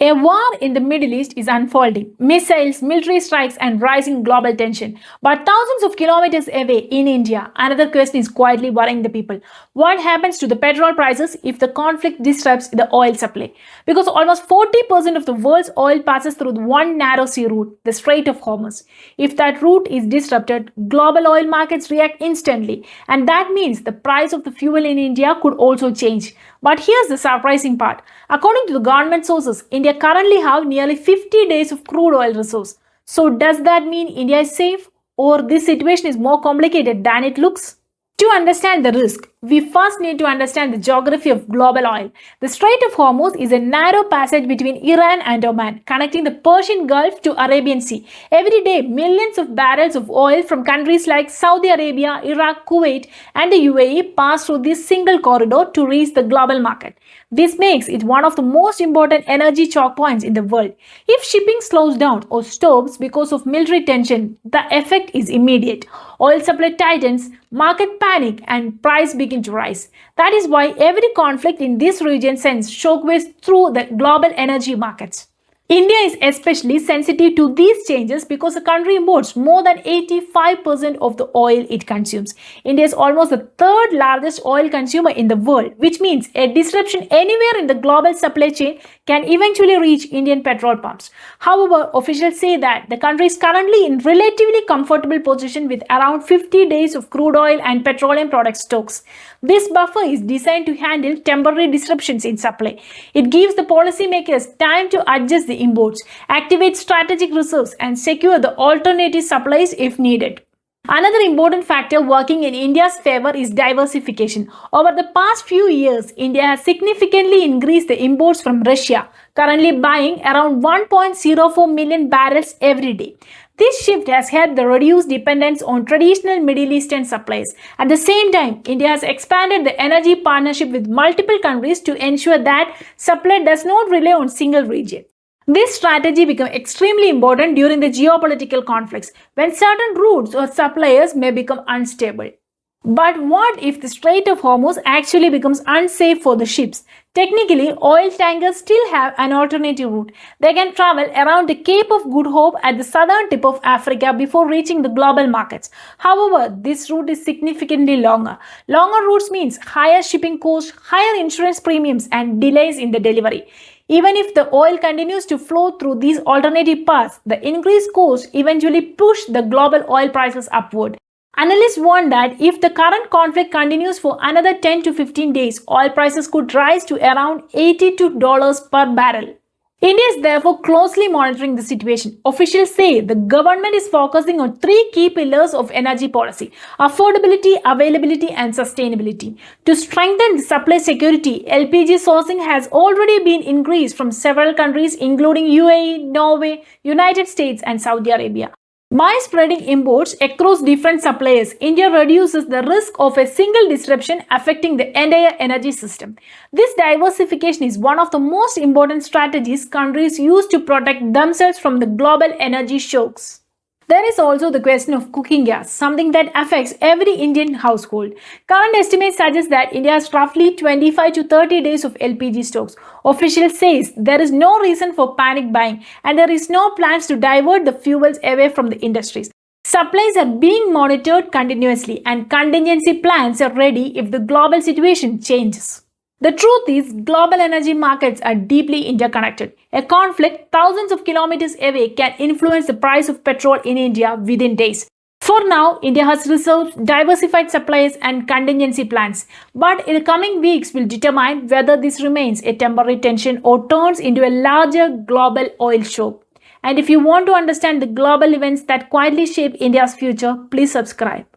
A war in the Middle East is unfolding. Missiles, military strikes, and rising global tension. But thousands of kilometers away in India, another question is quietly worrying the people. What happens to the petrol prices if the conflict disrupts the oil supply? Because almost 40% of the world's oil passes through one narrow sea route, the Strait of Hormuz. If that route is disrupted, global oil markets react instantly. And that means the price of the fuel in India could also change. But here's the surprising part. According to the government sources, India currently have nearly 50 days of crude oil resource. So does that mean India is safe? Or this situation is more complicated than it looks? To understand the risk, we first need to understand the geography of global oil. The Strait of Hormuz is a narrow passage between Iran and Oman, connecting the Persian Gulf to Arabian Sea. Every day, millions of barrels of oil from countries like Saudi Arabia, Iraq, Kuwait, and the UAE pass through this single corridor to reach the global market. This makes it one of the most important energy choke points in the world. If shipping slows down or stops because of military tension, the effect is immediate. Oil supply tightens, market panic, and price begin to rise. That is why every conflict in this region sends shockwaves through the global energy markets. India is especially sensitive to these changes because the country imports more than 85% of the oil it consumes. India is almost the third largest oil consumer in the world, which means a disruption anywhere in the global supply chain can eventually reach Indian petrol pumps. However, officials say that the country is currently in relatively comfortable position with around 50 days of crude oil and petroleum product stocks. This buffer is designed to handle temporary disruptions in supply. It gives the policymakers time to adjust the imports, activate strategic reserves, and secure the alternative supplies if needed. Another important factor working in India's favor is diversification. Over the past few years, India has significantly increased the imports from Russia, currently buying around 1.04 million barrels every day. This shift has helped the reduce dependence on traditional Middle Eastern supplies. At the same time, India has expanded the energy partnership with multiple countries to ensure that supply does not rely on single region. This strategy becomes extremely important during the geopolitical conflicts, when certain routes or suppliers may become unstable. But what if the Strait of Hormuz actually becomes unsafe for the ships? Technically, oil tankers still have an alternative route. They can travel around the Cape of Good Hope at the southern tip of Africa before reaching the global markets. However, this route is significantly longer. Longer routes means higher shipping costs, higher insurance premiums, and delays in the delivery. Even if the oil continues to flow through these alternative paths, the increased costs eventually push the global oil prices upward. Analysts warn that if the current conflict continues for another 10 to 15 days, oil prices could rise to around $82 per barrel. India is therefore closely monitoring the situation. Officials say the government is focusing on three key pillars of energy policy: affordability, availability, and sustainability. To strengthen the supply security, LPG sourcing has already been increased from several countries including UAE, Norway, United States, and Saudi Arabia. By spreading imports across different suppliers, India reduces the risk of a single disruption affecting the entire energy system. This diversification is one of the most important strategies countries use to protect themselves from the global energy shocks. There is also the question of cooking gas, something that affects every Indian household. Current estimates suggest that India has roughly 25 to 30 days of LPG stocks. Officials say there is no reason for panic buying and there is no plans to divert the fuels away from the industries. Supplies are being monitored continuously and contingency plans are ready if the global situation changes. The truth is, global energy markets are deeply interconnected. A conflict thousands of kilometers away can influence the price of petrol in India within days. For now, India has reserves, diversified supplies, and contingency plans. But in the coming weeks will determine whether this remains a temporary tension or turns into a larger global oil shock. And if you want to understand the global events that quietly shape India's future, please subscribe.